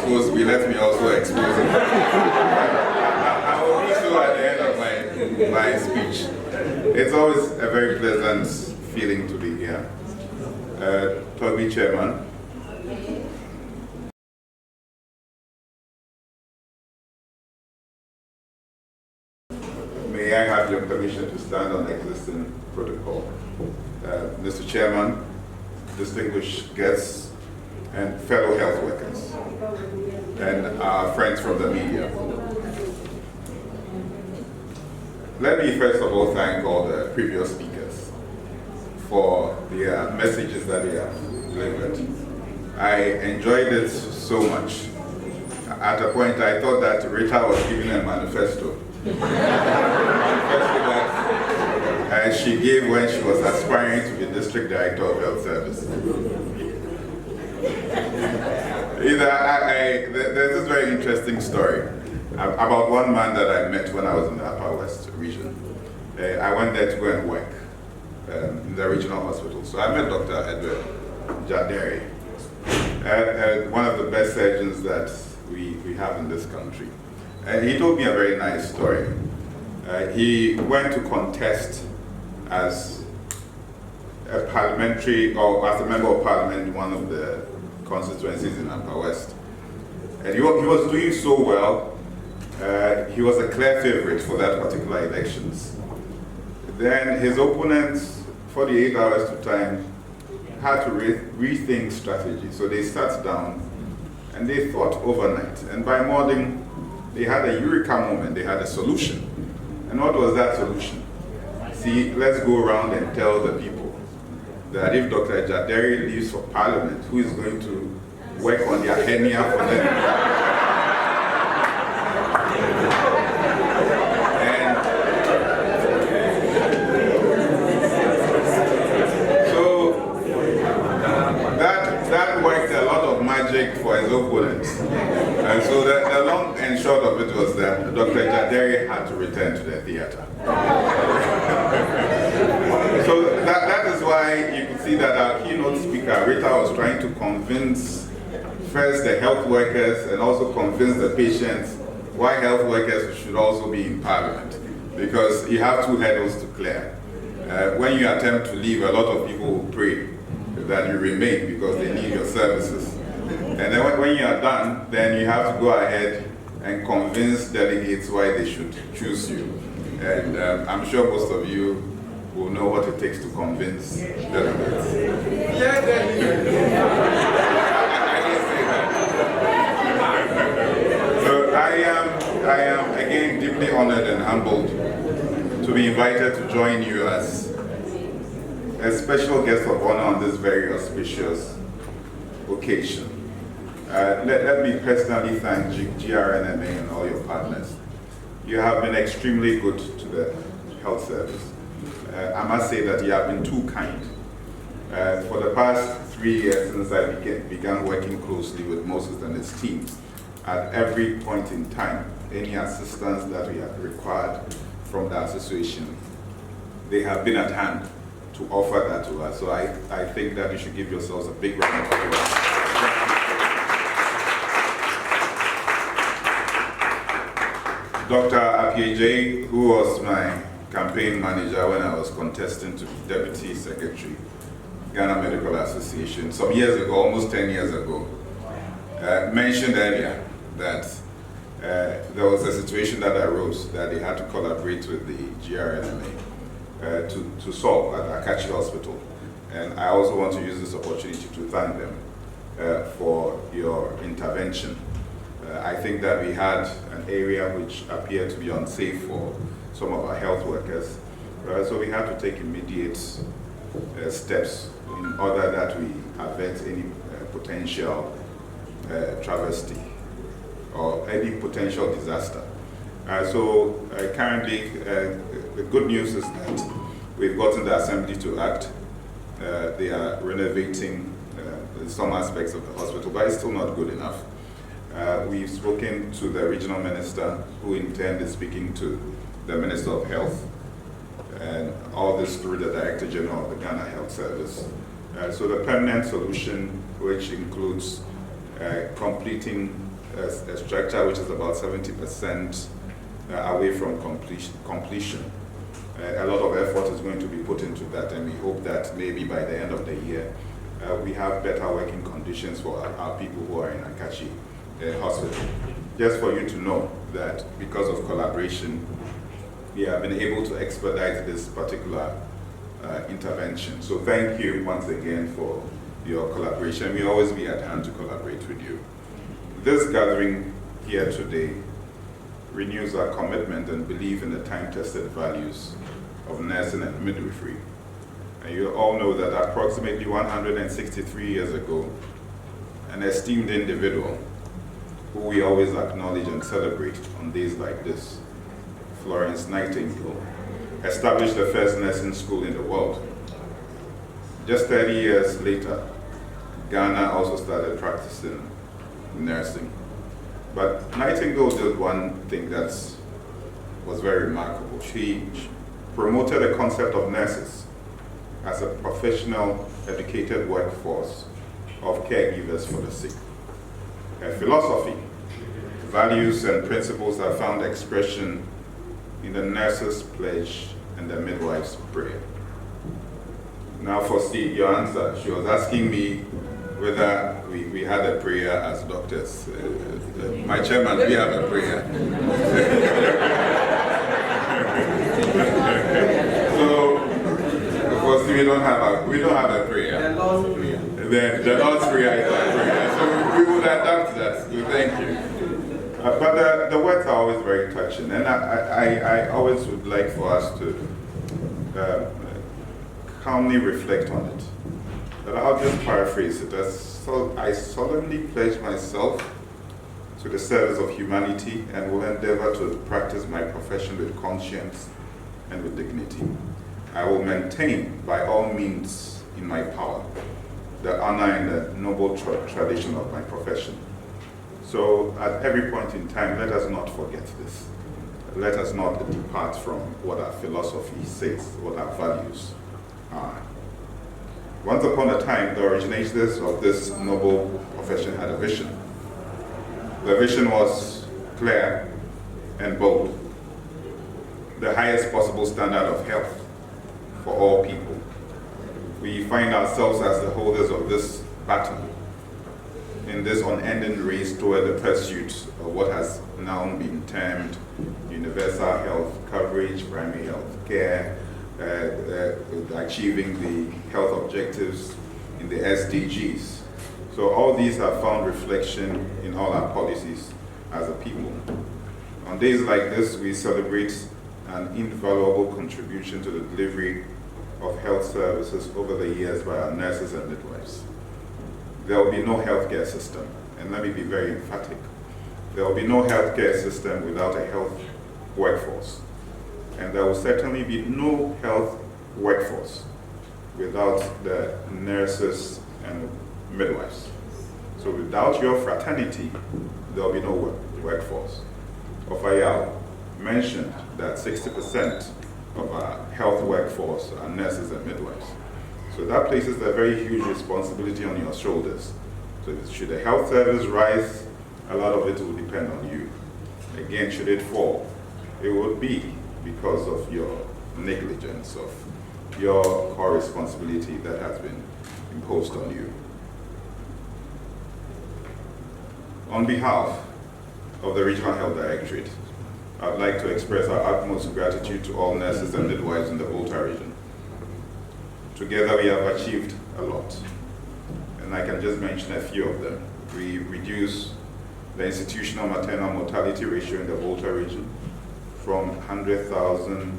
exposed me, let me also expose him. I will do so at the end of my speech. It's always a very pleasant feeling to be here. Toby Chairman. May I have your permission to stand on existing protocol? Mr. Chairman, distinguished guests, and fellow health workers, and our friends from the media. Let me first of all thank all the previous speakers for their messages that they have delivered. I enjoyed it so much. At a point, I thought that Rita was giving a manifesto. That she gave when she was aspiring to be District Director of Health Service. There's this very interesting story about one man that I met when I was in the Upper West region. I went there to go and work in the regional hospital. So I met Dr. Edward Jaderi, one of the best surgeons that we have in this country. And he told me a very nice story. He went to contest as a parliamentary, or as a member of parliament in one of the constituencies in Upper West. And he was doing so well, he was a clear favorite for that particular elections. Then his opponents, 48 hours to time, had to rethink strategy. So they sat down and they thought overnight. And by morning, they had a eureka moment, they had a solution. And what was that solution? See, let's go around and tell the people that if Dr. Jaderi leaves for parliament, who is going to work on their hernia for them? And so that worked a lot of magic for his opponents. And so the long and short of it was that Dr. Jaderi had to return to the theater. So that is why you can see that our keynote speaker, Rita, was trying to convince first the health workers and also convince the patients why health workers should also be in parliament. Because you have two hurdles to clear. When you attempt to leave, a lot of people will pray that you remain because they need your services. And then when you are done, then you have to go ahead and convince delegates why they should choose you. And I'm sure most of you will know what it takes to convince delegates. So I am again deeply honored and humbled to be invited to join you as a special guest of honor on this very auspicious occasion. Let me personally thank GRNMA and all your partners. You have been extremely good to the health service. I must say that you have been too kind. For the past 3 years since I began working closely with Moses and his team, at every point in time, any assistance that we have required from the association, they have been at hand to offer that to us. So I think that you should give yourselves a big round of applause. Dr. Appiagyei, who was my campaign manager when I was contesting to be Deputy Secretary, Ghana Medical Association, some years ago, almost 10 years ago, mentioned earlier that there was a situation that arose that they had to collaborate with the GRNMA to solve at Akachi Hospital. And I also want to use this opportunity to thank them for your intervention. I think that we had an area which appeared to be unsafe for some of our health workers. So we had to take immediate steps in order that we avert any potential travesty or any potential disaster. Currently, the good news is that we've gotten the Assembly to act. They are renovating some aspects of the hospital, but it's still not good enough. We've spoken to the regional minister, who in turn is speaking to the Minister of Health, and all this through the Director General of the Ghana Health Service. So the permanent solution, which includes completing a structure which is about 70% away from completion. A lot of effort is going to be put into that, and we hope that maybe by the end of the year, we have better working conditions for our people who are in Akachi Hospital. Just for you to know that because of collaboration, we have been able to expedite this particular intervention. So thank you once again for your collaboration. We always be at hand to collaborate with you. This gathering here today renews our commitment and belief in the time-tested values of nursing and midwifery. And you all know that approximately 163 years ago, an esteemed individual who we always acknowledge and celebrate on days like this, Florence Nightingale, established the first nursing school in the world. Just 30 years later, Ghana also started practicing nursing. But Nightingale did one thing that was very remarkable. She promoted the concept of nurses as a professional, educated workforce of caregivers for the sick. Her philosophy, values, and principles have found expression in the nurse's pledge and the midwife's prayer. Now for Steve, your answer. She was asking me whether we had a prayer as doctors. My chairman, we have a prayer. So, of course, we don't have a prayer. The Lord's Prayer. The Lord's Prayer is our prayer. So we would adapt that. So thank you. But the words are always very touching, and I always would like for us to calmly reflect on it. But I'll just paraphrase it. I solemnly pledge myself to the service of humanity and will endeavor to practice my profession with conscience and with dignity. I will maintain by all means in my power the honor and the noble tradition of my profession. So at every point in time, let us not forget this. Let us not depart from what our philosophy says, what our values are. Once upon a time, the originators of this noble profession had a vision. The vision was clear and bold. The highest possible standard of health for all people. We find ourselves as the holders of this baton in this unending race toward the pursuit of what has now been termed universal health coverage, primary health care, achieving the health objectives in the SDGs. So all these have found reflection in all our policies as a people. On days like this, we celebrate an invaluable contribution to the delivery of health services over the years by our nurses and midwives. There will be no healthcare system, and let me be very emphatic. There will be no healthcare system without a health workforce. And there will certainly be no health workforce without the nurses and midwives. So without your fraternity, there will be no workforce. Ofayao mentioned that 60% of our health workforce are nurses and midwives. So that places a very huge responsibility on your shoulders. So should the health service rise, a lot of it will depend on you. Again, should it fall, it would be because of your negligence, of your core responsibility that has been imposed on you. On behalf of the Regional Health Directorate, I'd like to express our utmost gratitude to all nurses and midwives in the Volta region. Together we have achieved a lot, and I can just mention a few of them. We reduced the institutional maternal mortality ratio in the Volta region from 100,000,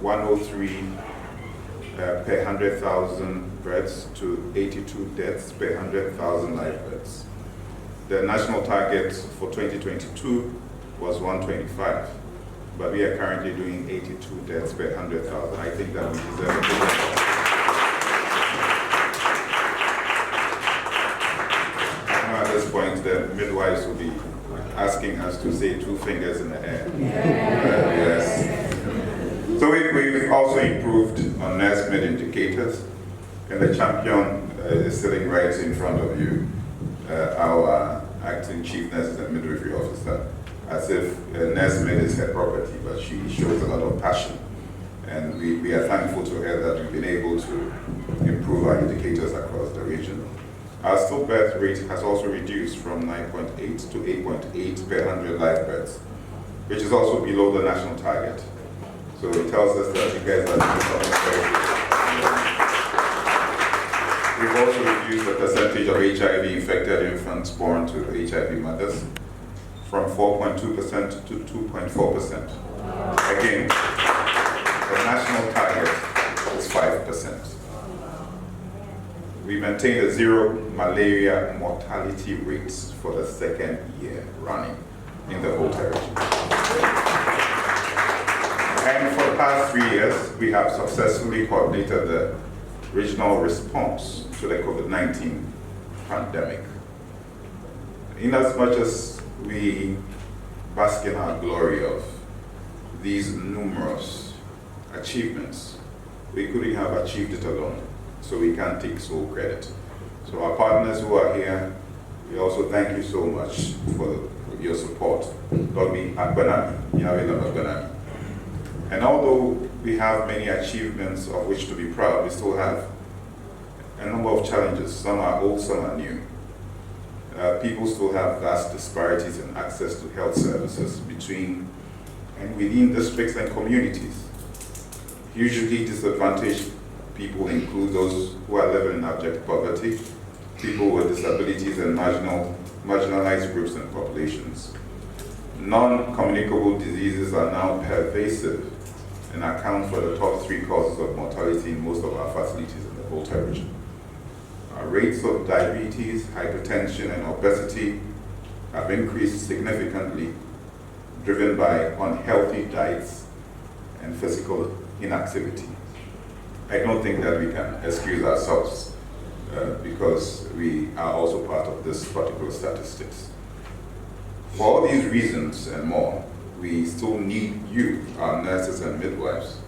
103 per 100,000 births to 82 deaths per 100,000 live births. The national target for 2022 was 125, but we are currently doing 82 deaths per 100,000. I think that we deserve a big applause. At this point, the midwives will be asking us to say 2 fingers in the air. Yes. So we've also improved on NurseMed indicators, and the champion is sitting right in front of you. our acting chief nurses and midwifery officer, as if nursing is her property, but she shows a lot of passion. And we are thankful to her that we've been able to improve our indicators across the region. Our stillbirth rate has also reduced from 9.8 to 8.8 per 100 live births, which is also below the national target. So it tells us that you guys are doing something very good. We've also reduced the percentage of HIV-infected infants born to HIV mothers from 4.2% to 2.4%. Again, the national target is 5%. We maintained a zero malaria mortality rates for the second year running in the whole territory. And for the past 3 years, we have successfully coordinated the regional response to the COVID-19 pandemic. In as much as we bask in our glory of these numerous achievements, we couldn't have achieved it alone, so we can't take sole credit. So our partners who are here, we also thank you so much for your support. And although we have many achievements of which to be proud, we still have a number of challenges. Some are old, some are new. People still have vast disparities in access to health services between and within districts and communities. Usually disadvantaged people include those who are living in abject poverty, people with disabilities, and marginalized groups and populations. Non-communicable diseases are now pervasive and account for the top 3 causes of mortality in most of our facilities in the Volta region. Our rates of diabetes, hypertension, and obesity have increased significantly, driven by unhealthy diets and physical inactivity. I don't think that we can excuse ourselves because we are also part of this particular statistics. For all these reasons and more, we still need you, our nurses and midwives,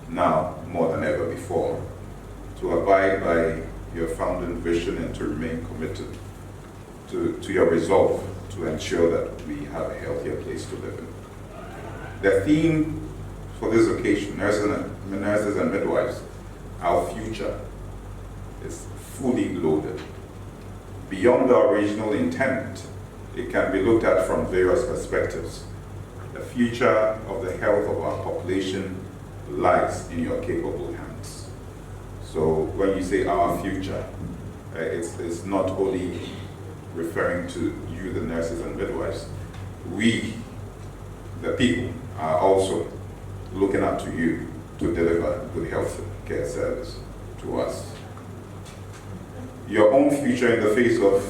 now more than ever before, to abide by your founding vision and to remain committed to your resolve to ensure that we have a healthier place to live in. The theme for this occasion, nurses and midwives, our future, is fully loaded. Beyond the original intent, it can be looked at from various perspectives. The future of the health of our population lies in your capable hands. So when you say our future, it's not only referring to you, the nurses and midwives. We, the people, are also looking up to you to deliver good health care service to us. Your own future in the face of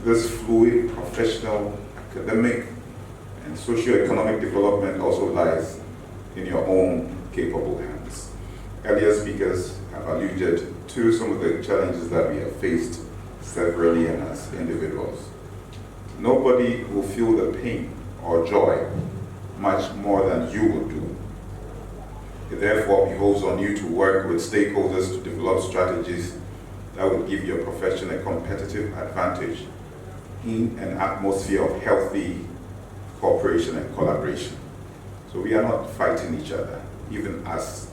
this fluid, professional, academic, and socio-economic development also lies in your own capable hands. Earlier speakers have alluded to some of the challenges that we have faced severally and as individuals. Nobody will feel the pain or joy much more than you will do. It therefore behoves on you to work with stakeholders to develop strategies that will give your profession a competitive advantage in an atmosphere of healthy cooperation and collaboration. So we are not fighting each other, even as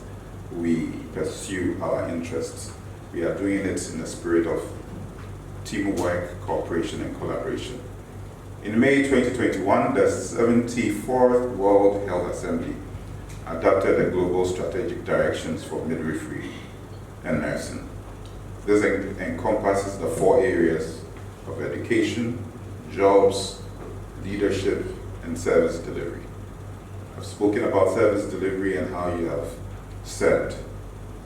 we pursue our interests. We are doing it in a spirit of teamwork, cooperation, and collaboration. In May 2021, the 74th World Health Assembly adopted the global strategic directions for midwifery and nursing. This encompasses the 4 areas of education, jobs, leadership, and service delivery. I've spoken about service delivery and how you have served,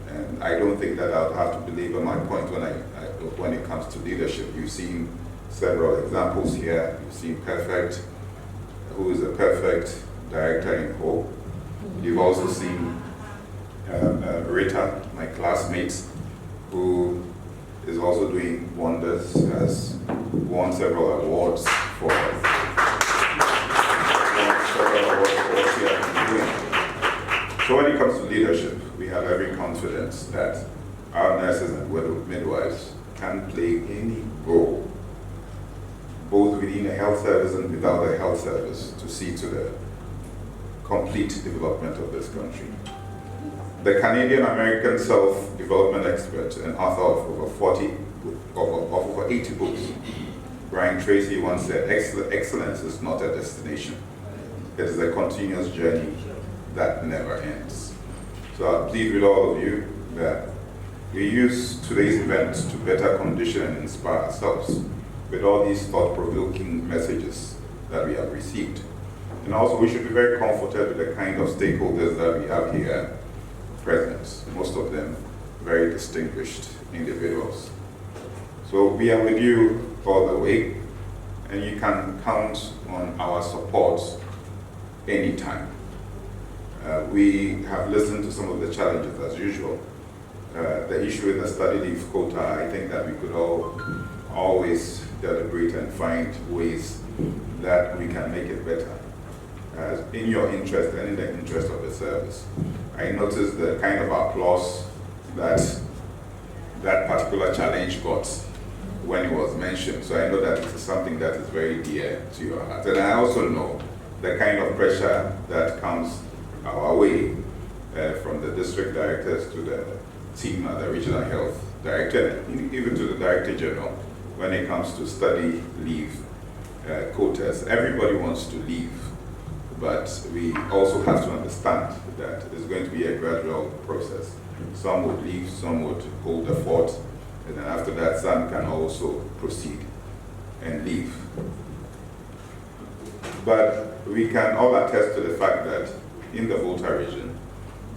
and I don't think that I'll have to belabor my point when it comes to leadership. You've seen several examples here. You've seen Perfect, who is a perfect director in whole. You've also seen Rita, my classmate, who is also doing wonders, has won several awards for what she has been doing. So when it comes to leadership, we have every confidence that our nurses and midwives can play any role health service and without a health service to see to the complete development of this country. The Canadian-American self-development expert and author of over 80 books, Brian Tracy, once said, excellence is not a destination. It is a continuous journey that never ends. So I plead with all of you that we use today's event to better condition and inspire ourselves with all these thought-provoking messages that we have received. And also we should be very comforted with the kind of stakeholders that we have here present, most of them very distinguished individuals. So we are with you all the way, and you can count on our support anytime. We have listened to some of the challenges as usual. The issue with the study leave quota, I think that we could all always deliberate and find ways that we can make it better. In your interest and in the interest of the service. I noticed the kind of applause that that particular challenge got when it was mentioned. So I know that it is something that is very dear to your heart. And I also know the kind of pressure that comes our way from the district directors to the team at the regional health director, and even to the director general, when it comes to study leave quotas. Everybody wants to leave, but we also have to understand that it's going to be a gradual process. Some would leave, some would hold the fort, and then after that, some can also proceed and leave. But we can all attest to the fact that in the Volta region,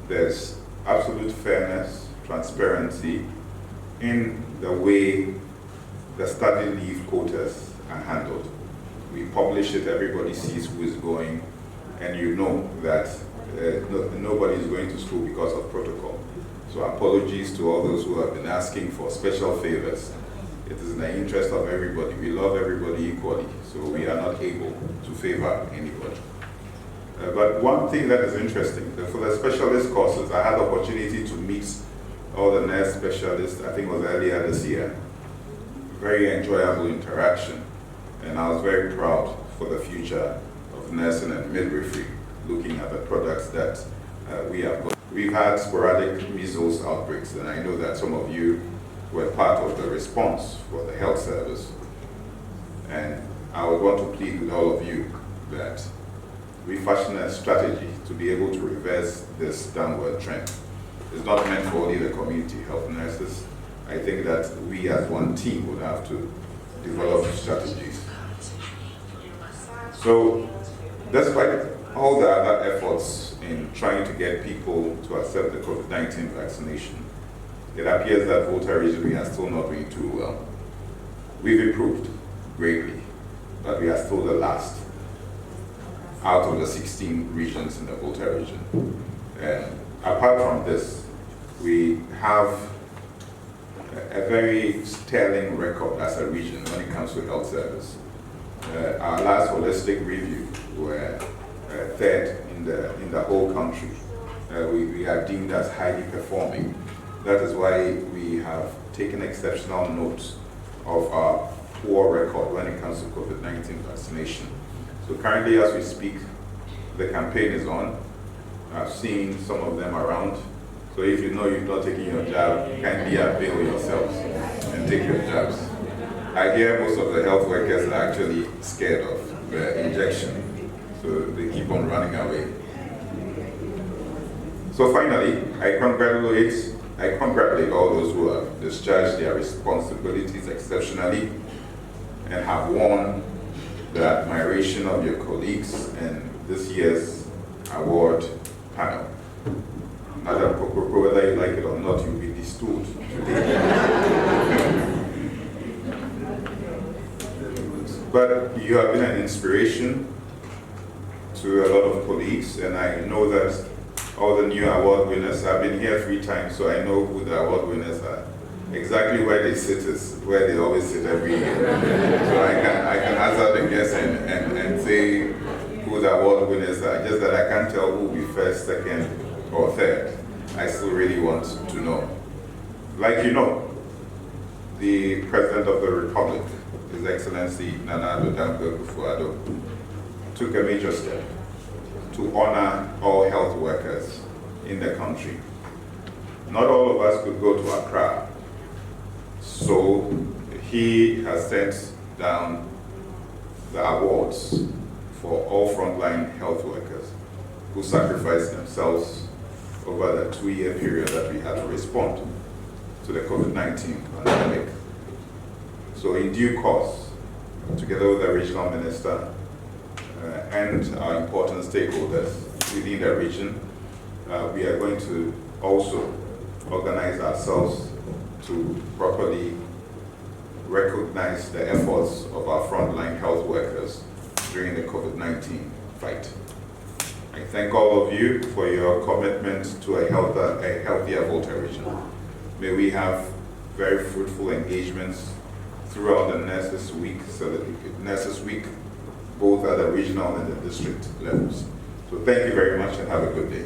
there's absolute fairness, transparency in the way the study leave quotas are handled. We publish it, everybody sees who is going, and you know that nobody is going to school because of protocol. So apologies to all those who have been asking for special favors. It is in the interest of everybody. We love everybody equally, so we are not able to favor anybody. But one thing that is interesting, for the specialist courses, I had the opportunity to meet all the nurse specialists, I think it was earlier this year. Very enjoyable interaction, and I was very proud for the future of nursing and midwifery, looking at the products that we have got. We've had sporadic measles outbreaks, and I know that some of you were part of the response for the health service. And I would want to plead with all of you that we fashion a strategy to be able to reverse this downward trend. It's not meant for only the community health nurses. I think that we as one team would have to develop strategies. So, despite all the other efforts in trying to get people to accept the COVID-19 vaccination, it appears that Volta region, we are still not doing too well. We've improved greatly, but we are still the last out of the 16 regions in the Volta region. And apart from this, we have a very sterling record as a region when it comes to health service. Our last holistic review were third in the whole country. We are deemed as highly performing. That is why we have taken exceptional note of our poor record when it comes to COVID-19 vaccination. So currently, as we speak, the campaign is on. I've seen some of them around. So if you know you've not taken your jab, kindly avail yourselves and take your jabs. I hear most of the health workers are actually scared of the injection, so they keep on running away. So finally, I congratulate all those who have discharged their responsibilities exceptionally and have won the admiration of your colleagues and this year's award panel. Madam Kokoko, whether you like it or not, you'll be bestowed today. But you have been an inspiration to a lot of colleagues, and I know that all the new award winners, I've been here 3 times, so I know who the award winners are. Exactly where they sit is where they always sit every year. So I can answer the guess and say who the award winners are, just that I can't tell who will be first, second, or third. I still really want to know. Like you know, the President of the Republic, His Excellency Nana Addo Dankwa Akufo-Addo, took a major step to honor all health workers in the country. Not all of us could go to Accra, so he has sent down the awards for all frontline health workers who sacrificed themselves over the 2-year period that we had to respond to the COVID-19 pandemic. So in due course, together with the regional minister and our important stakeholders within the region, we are going to also organize ourselves to properly recognize the efforts of our frontline health workers during the COVID-19 fight. I thank all of you for your commitment to a healthier Volta region. May we have very fruitful engagements throughout the Nurses Week, both at the regional and the district levels. So thank you very much and have a good day.